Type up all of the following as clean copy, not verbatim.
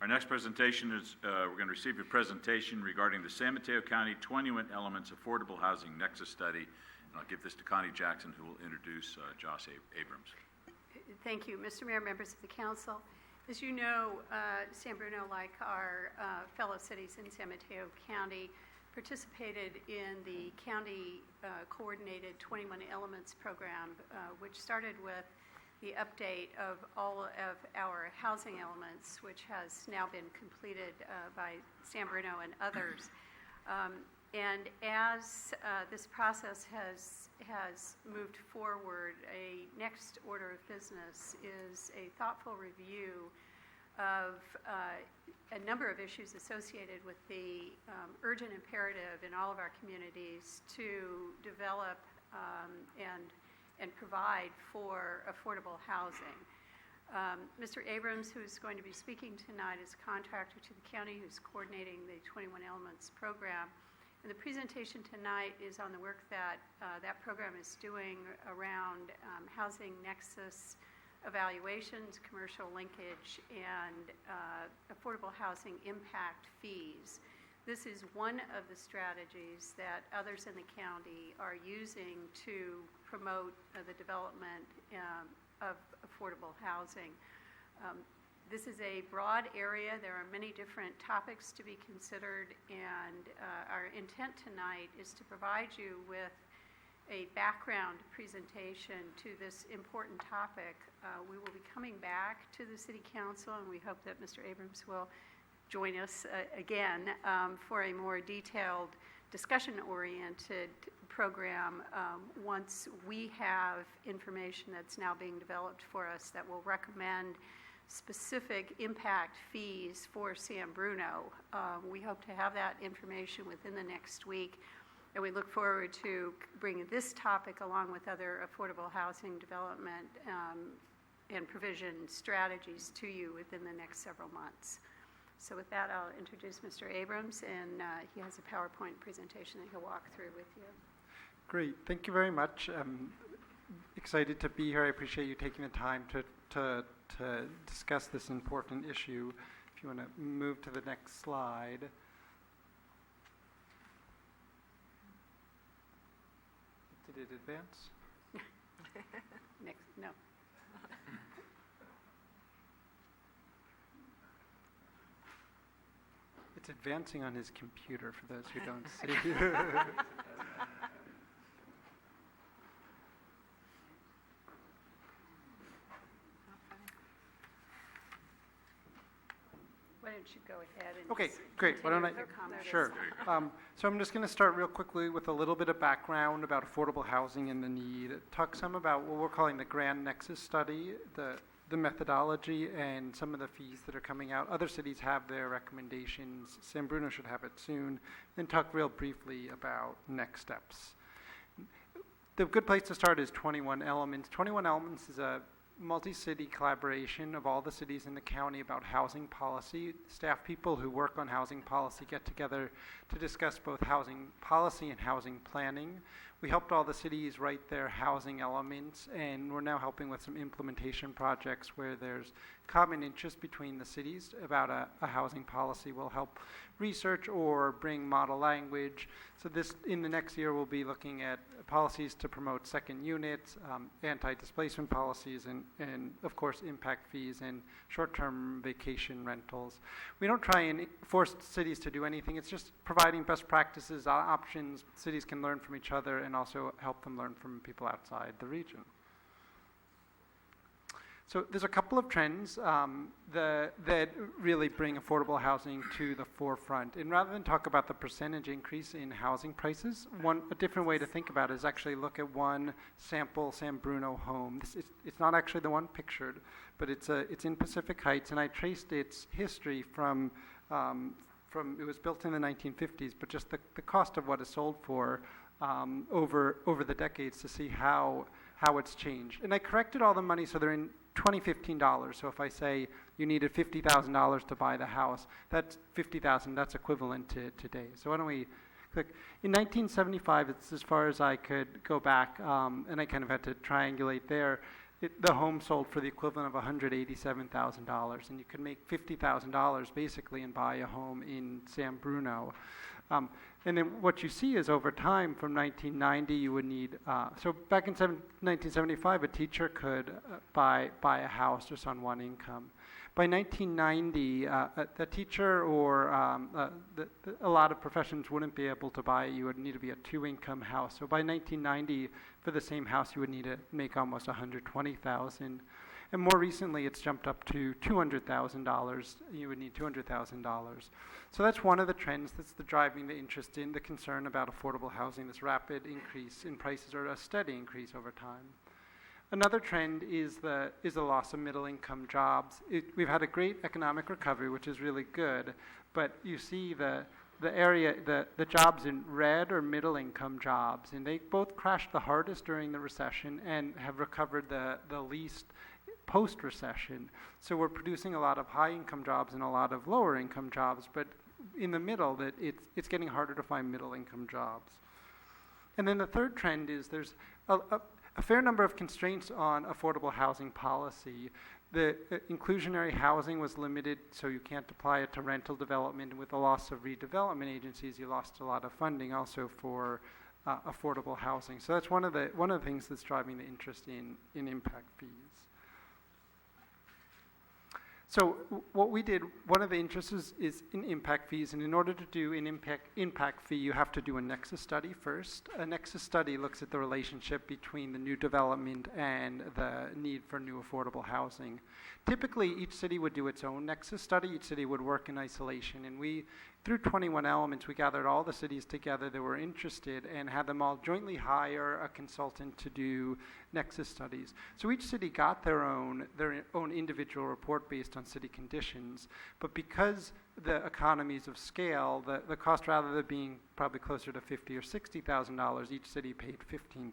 Our next presentation is, we're going to receive a presentation regarding the San Mateo County 21 Elements Affordable Housing Nexus Study. And I'll give this to Connie Jackson, who will introduce Josh Abrams. Thank you, Mr. Mayor, members of the council. As you know, San Bruno, like our fellow cities in San Mateo County, participated in the county coordinated 21 Elements program, which started with the update of all of our housing elements, which has now been completed by San Bruno and others. And as this process has moved forward, a next order of business is a thoughtful review of a number of issues associated with the urgent imperative in all of our communities to develop and provide for affordable housing. Mr. Abrams, who's going to be speaking tonight, is a contractor to the county who's coordinating the 21 Elements program. And the presentation tonight is on the work that that program is doing around housing nexus evaluations, commercial linkage, and affordable housing impact fees. This is one of the strategies that others in the county are using to promote the development of affordable housing. This is a broad area. There are many different topics to be considered, and our intent tonight is to provide you with a background presentation to this important topic. We will be coming back to the City Council, and we hope that Mr. Abrams will join us again for a more detailed discussion-oriented program once we have information that's now being developed for us that will recommend specific impact fees for San Bruno. We hope to have that information within the next week, and we look forward to bringing this topic along with other affordable housing development and provision strategies to you within the next several months. So with that, I'll introduce Mr. Abrams, and he has a PowerPoint presentation that he'll walk through with you. Great, thank you very much. I'm excited to be here. I appreciate you taking the time to discuss this important issue. If you want to move to the next slide. Did it advance? Next, no. It's advancing on his computer for those who don't see. Why don't you go ahead and okay, great. Why don't I? Sure. So I'm just going to start real quickly with a little bit of background about affordable housing and the need. Talk some about what we're calling the Grand Nexus study, the methodology, and some of the fees that are coming out. Other cities have their recommendations. San Bruno should have it soon. Then talk real briefly about next steps. The good place to start is 21 Elements. 21 Elements is a multi-city collaboration of all the cities in the county about housing policy. Staff people who work on housing policy get together to discuss both housing policy and housing planning. We helped all the cities write their housing elements, and we're now helping with some implementation projects where there's common interest between the cities about a housing policy. We'll help research or bring model language. So this, in the next year, we'll be looking at policies to promote second units, anti-displacement policies, and of course impact fees and short-term vacation rentals. We don't try and force cities to do anything. It's just providing best practices, options cities can learn from each other, and also help them learn from people outside the region. So there's a couple of trends that really bring affordable housing to the forefront. And rather than talk about the percentage increase in housing prices, a different way to think about it is actually look at one sample San Bruno home. It's not actually the one pictured, but it's in Pacific Heights, and I traced its history from it was built in the 1950s, but just the cost of what it's sold for over the decades to see how it's changed. And I corrected all the money so they're in 2015 dollars. So if I say you needed $50,000 to buy the house, that's $50,000. That's equivalent to today. So why don't we click? In 1975, it's as far as I could go back, and I kind of had to triangulate there. the home sold for the equivalent of $187,000, and you could make $50,000 basically and buy a home in San Bruno. And then what you see is over time, from 1990, you would need, so back in 1975, a teacher could buy a house just on one income. By 1990, a teacher or a lot of professions wouldn't be able to buy it. You would need to be a two-income house. So by 1990, for the same house, you would need to make almost $120,000. And more recently, it's jumped up to $200,000. You would need $200,000. So that's one of the trends that's driving the interest in the concern about affordable housing, this rapid increase in prices or a steady increase over time. Another trend is the loss of middle-income jobs. We've had a great economic recovery, which is really good, but you see the jobs in red are middle-income jobs, and they both crashed the hardest during the recession and have recovered the least post-recession. So we're producing a lot of high-income jobs and a lot of lower-income jobs, but in the middle, it's getting harder to find middle-income jobs. And then the third trend is there's a fair number of constraints on affordable housing policy. The inclusionary housing was limited, so you can't apply it to rental development. And with the loss of redevelopment agencies, you lost a lot of funding also for affordable housing. So that's one of the things that's driving the interest in impact fees. So what we did, one of the interests is in impact fees, and in order to do an impact fee, you have to do a Nexus study first. A Nexus study looks at the relationship between the new development and the need for new affordable housing. Typically, each city would do its own Nexus study. Each city would work in isolation, and through 21 elements, we gathered all the cities together that were interested and had them all jointly hire a consultant to do Nexus studies. So each city got their own individual report based on city conditions, but because the economies of scale, the cost, rather than being probably closer to $50,000 or $60,000, each city paid $15,000.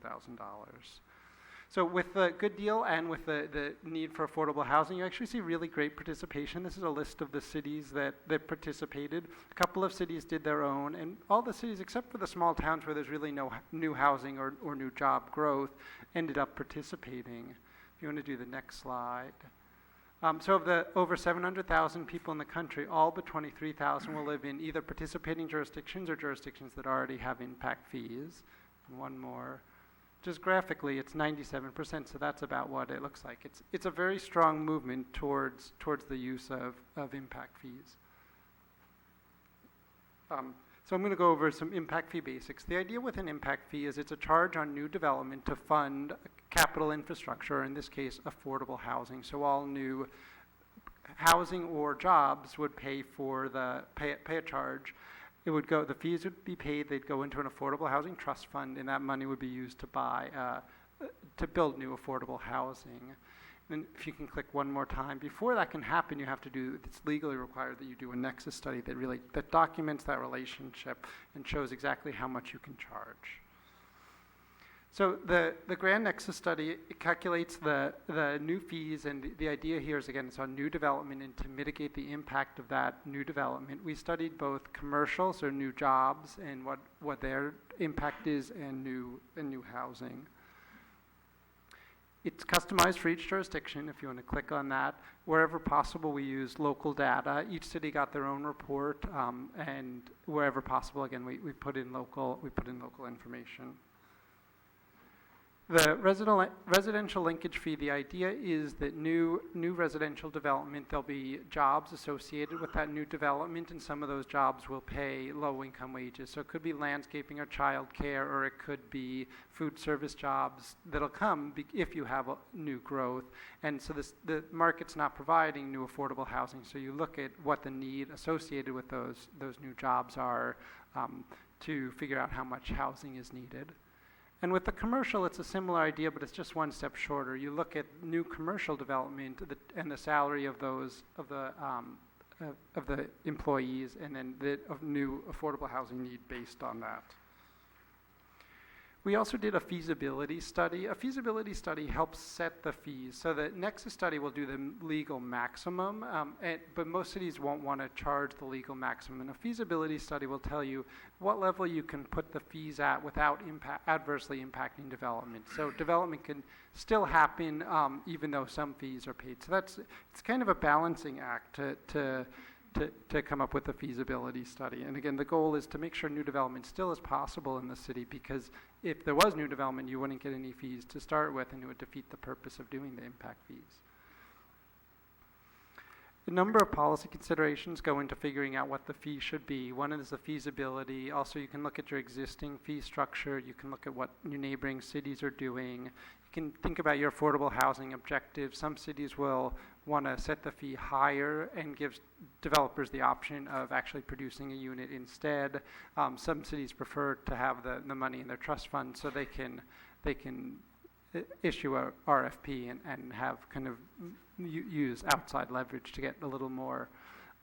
So with the good deal and with the need for affordable housing, you actually see really great participation. This is a list of the cities that participated. A couple of cities did their own, and all the cities, except for the small towns where there's really no new housing or new job growth, ended up participating. If you want to do the next slide. So of the over 700,000 people in the country, all but 23,000 will live in either participating jurisdictions or jurisdictions that already have impact fees. And one more. Just graphically, it's 97%, so that's about what it looks like. It's a very strong movement towards the use of impact fees. So I'm going to go over some impact fee basics. The idea with an impact fee is it's a charge on new development to fund capital infrastructure, in this case, affordable housing. So all new housing or jobs would pay a charge. The fees would be paid, they'd go into an affordable housing trust fund, and that money would be used to build new affordable housing. And if you can click one more time, before that can happen, it's legally required that you do a Nexus study that documents that relationship and shows exactly how much you can charge. So the Grand Nexus study, it calculates the new fees, and the idea here is, again, it's on new development and to mitigate the impact of that new development. We studied both commercial, so new jobs, and what their impact is, and new housing. It's customized for each jurisdiction, if you want to click on that. Wherever possible, we use local data. Each city got their own report, and wherever possible, again, we put in local information. The residential linkage fee, the idea is that new residential development, there'll be jobs associated with that new development, and some of those jobs will pay low-income wages. So it could be landscaping or childcare, or it could be food service jobs that'll come if you have new growth. And so the market's not providing new affordable housing, so you look at what the need associated with those new jobs are to figure out how much housing is needed. And with the commercial, it's a similar idea, but it's just one step shorter. You look at new commercial development and the salary of the employees, and then of new affordable housing need based on that. We also did a feasibility study. A feasibility study helps set the fees. So the Nexus study will do the legal maximum, but most cities won't want to charge the legal maximum. And a feasibility study will tell you what level you can put the fees at without adversely impacting development. So development can still happen even though some fees are paid. So it's kind of a balancing act to come up with a feasibility study. And again, the goal is to make sure new development still is possible in the city, because if there was new development, you wouldn't get any fees to start with, and it would defeat the purpose of doing the impact fees. A number of policy considerations go into figuring out what the fee should be. One is the feasibility. Also, you can look at your existing fee structure. You can look at what your neighboring cities are doing. You can think about your affordable housing objectives. Some cities will want to set the fee higher and give developers the option of actually producing a unit instead. Some cities prefer to have the money in their trust fund so they can issue a RFP and have kind of use outside leverage to get a little more.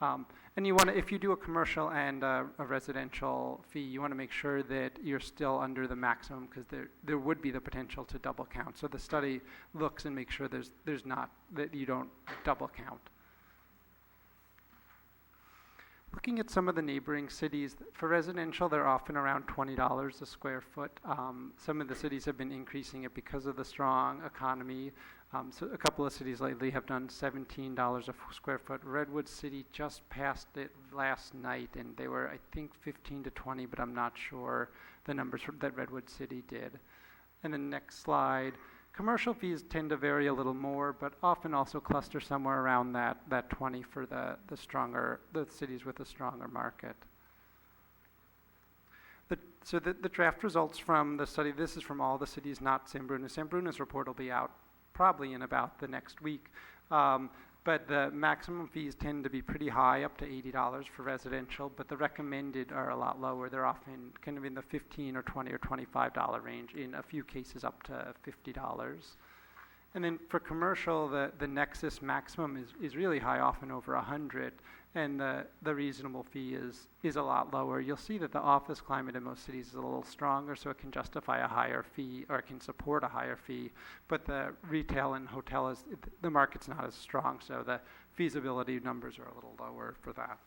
And you want to, if you do a commercial and a residential fee, you want to make sure that you're still under the maximum, because there would be the potential to double count. So the study looks and makes sure there's not, that you don't double count. Looking at some of the neighboring cities, for residential, they're often around $20 a square foot. Some of the cities have been increasing it because of the strong economy. So a couple of cities lately have done $17 a square foot. Redwood City just passed it last night, and they were, I think, 15 to 20, but I'm not sure the numbers that Redwood City did. And the next slide. Commercial fees tend to vary a little more, but often also cluster somewhere around that 20 for the cities with a stronger market. So the draft results from the study, this is from all the cities, not San Bruno. San Bruno's report will be out probably in about the next week. But the maximum fees tend to be pretty high, up to $80 for residential, but the recommended are a lot lower. They're often kind of in the $15 or $20 or $25 range, in a few cases up to $50. And then for commercial, the Nexus maximum is really high, often over 100, and the reasonable fee is a lot lower. You'll see that the office climate in most cities is a little stronger, so it can justify a higher fee, or it can support a higher fee, but the retail and hotel, the market's not as strong, so the feasibility numbers are a little lower for that.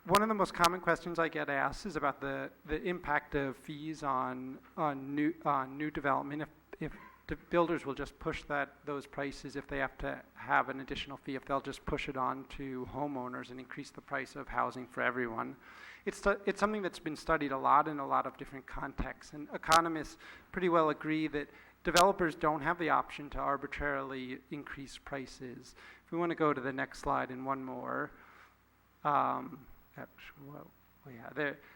One of the most common questions I get asked is about the impact of fees on new development. If the builders will just push those prices, if they have to have an additional fee, if they'll just push it on to homeowners and increase the price of housing for everyone. It's something that's been studied a lot in a lot of different contexts, and economists pretty well agree that developers don't have the option to arbitrarily increase prices. If we want to go to the next slide and one more.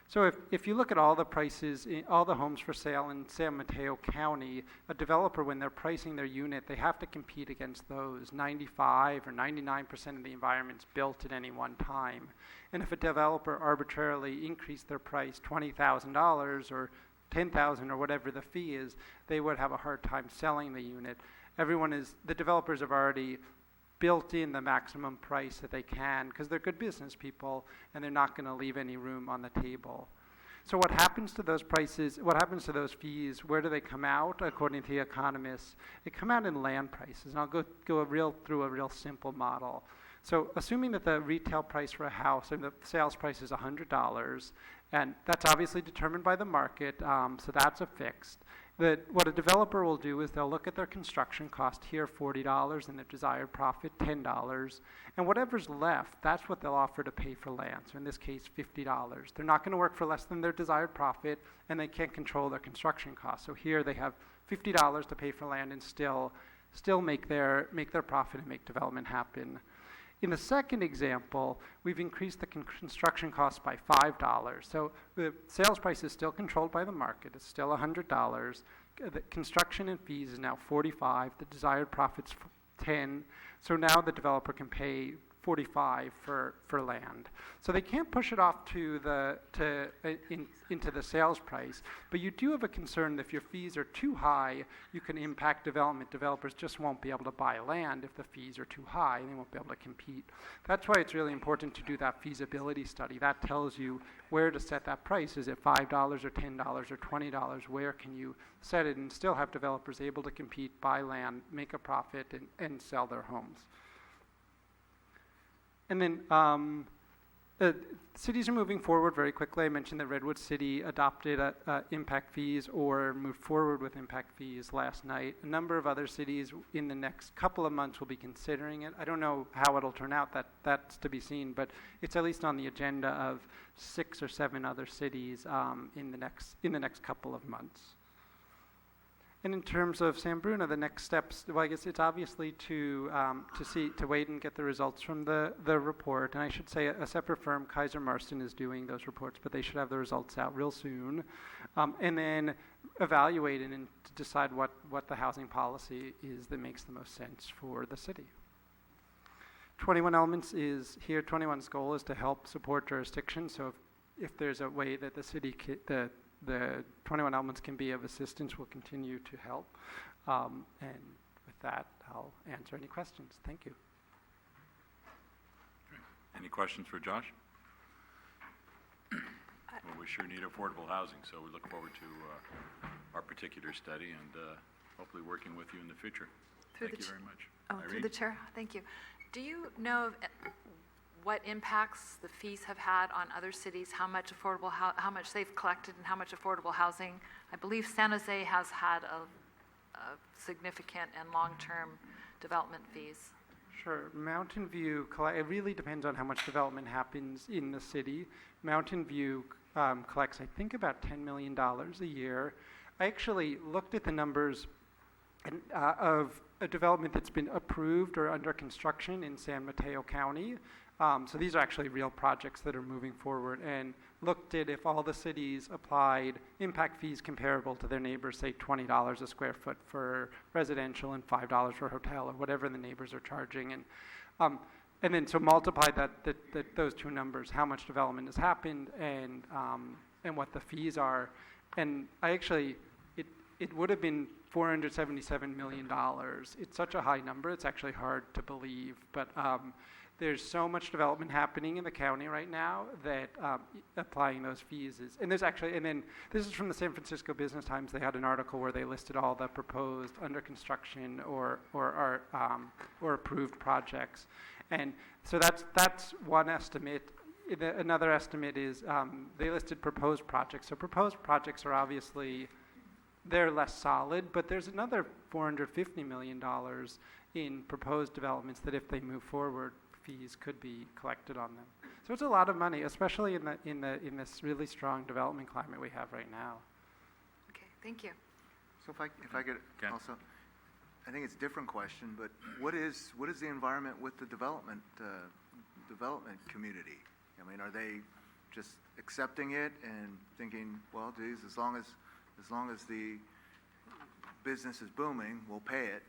So if you look at all the prices, all the homes for sale in San Mateo County, a developer, when they're pricing their unit, they have to compete against those. 95 or 99% of the environment's built at any one time. And if a developer arbitrarily increased their price $20,000 or $10,000 or whatever the fee is, they would have a hard time selling the unit. The developers have already built in the maximum price that they can, because they're good business people and they're not going to leave any room on the table. So what happens to those prices, what happens to those fees, where do they come out according to the economists? They come out in land prices, and I'll go through a real simple model. So assuming that the retail price for a house, and the sales price is $100, and that's obviously determined by the market, so that's a fixed. What a developer will do is they'll look at their construction cost here, $40, and their desired profit, $10. And whatever's left, that's what they'll offer to pay for land. So in this case, $50. They're not going to work for less than their desired profit, and they can't control their construction costs. So here they have $50 to pay for land and still make their profit and make development happen. In the second example, we've increased the construction cost by $5. So the sales price is still controlled by the market. It's still $100. The construction and fees is now $45. The desired profit's $10. So now the developer can pay $45 for land. So they can't push it off into the sales price, but you do have a concern that if your fees are too high, you can impact development. Developers just won't be able to buy land if the fees are too high, and they won't be able to compete. That's why it's really important to do that feasibility study. That tells you where to set that price. Is it $5 or $10 or $20? Where can you set it and still have developers able to compete, buy land, make a profit, and sell their homes? And then cities are moving forward very quickly. I mentioned that Redwood City adopted impact fees or moved forward with impact fees last night. A number of other cities in the next couple of months will be considering it. I don't know how it'll turn out. That's to be seen, but it's at least on the agenda of 6 or 7 other cities in the next couple of months. And in terms of San Bruno, the next steps, well, I guess it's obviously to wait and get the results from the report. And I should say a separate firm, Kaiser Marston, is doing those reports, but they should have the results out real soon. And then evaluate and to decide what the housing policy is that makes the most sense for the city. 21 Elements is here. 21's goal is to help support jurisdiction. So if there's a way that the city, the 21 Elements can be of assistance, will continue to help. And with that, I'll answer any questions. Thank you. Any questions for Josh? Well, we sure need affordable housing, so we look forward to our particular study and hopefully working with you in the future. Thank you very much. Oh, Irene? through the chair. Thank you. Do you know of what impacts the fees have had on other cities, how much they've collected and how much affordable housing? I believe San Jose has had a significant and long-term development fees. Sure. Mountain View, it really depends on how much development happens in the city. Mountain View collects, I think, about $10 million a year. I actually looked at the numbers of a development that's been approved or under construction in San Mateo County. So these are actually real projects that are moving forward, and looked at if all the cities applied impact fees comparable to their neighbors, say $20 a square foot for residential and $5 for hotel or whatever the neighbors are charging. And then so multiply those two numbers, how much development has happened and what the fees are. And it would have been $477 million. It's such a high number, it's actually hard to believe. But there's so much development happening in the county right now that applying those fees is, and then this is from the San Francisco Business Times. They had an article where they listed all the proposed under construction or approved projects. And so that's one estimate. Another estimate is they listed proposed projects. So proposed projects are obviously, they're less solid, but there's another $450 million in proposed developments that if they move forward, fees could be collected on them. So it's a lot of money, especially in this really strong development climate we have right now. Okay, thank you. So if I could Ken? also, I think it's a different question, but what is the environment with the development community? I mean, are they just accepting it and thinking, well, geez, as long as the business is booming, we'll pay it?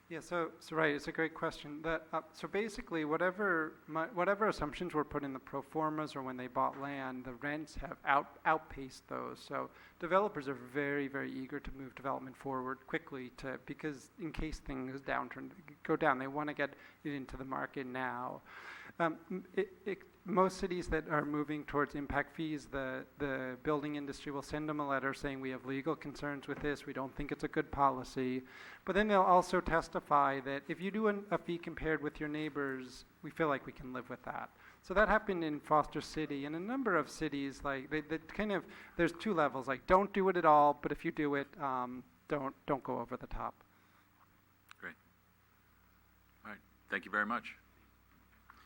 Yeah, so right, it's a great question. So basically, whatever assumptions were put in the pro formas or when they bought land, the rents have outpaced those. So developers are very, very eager to move development forward quickly because in case things go down, they want to get it into the market now. Most cities that are moving towards impact fees, the building industry will send them a letter saying we have legal concerns with this, we don't think it's a good policy. But then they'll also testify that if you do a fee compared with your neighbors, we feel like we can live with that. So that happened in Foster City and a number of cities. Like there's two levels. Like don't do it at all, but if you do it, don't go over the top. Great. All right. Thank you very much.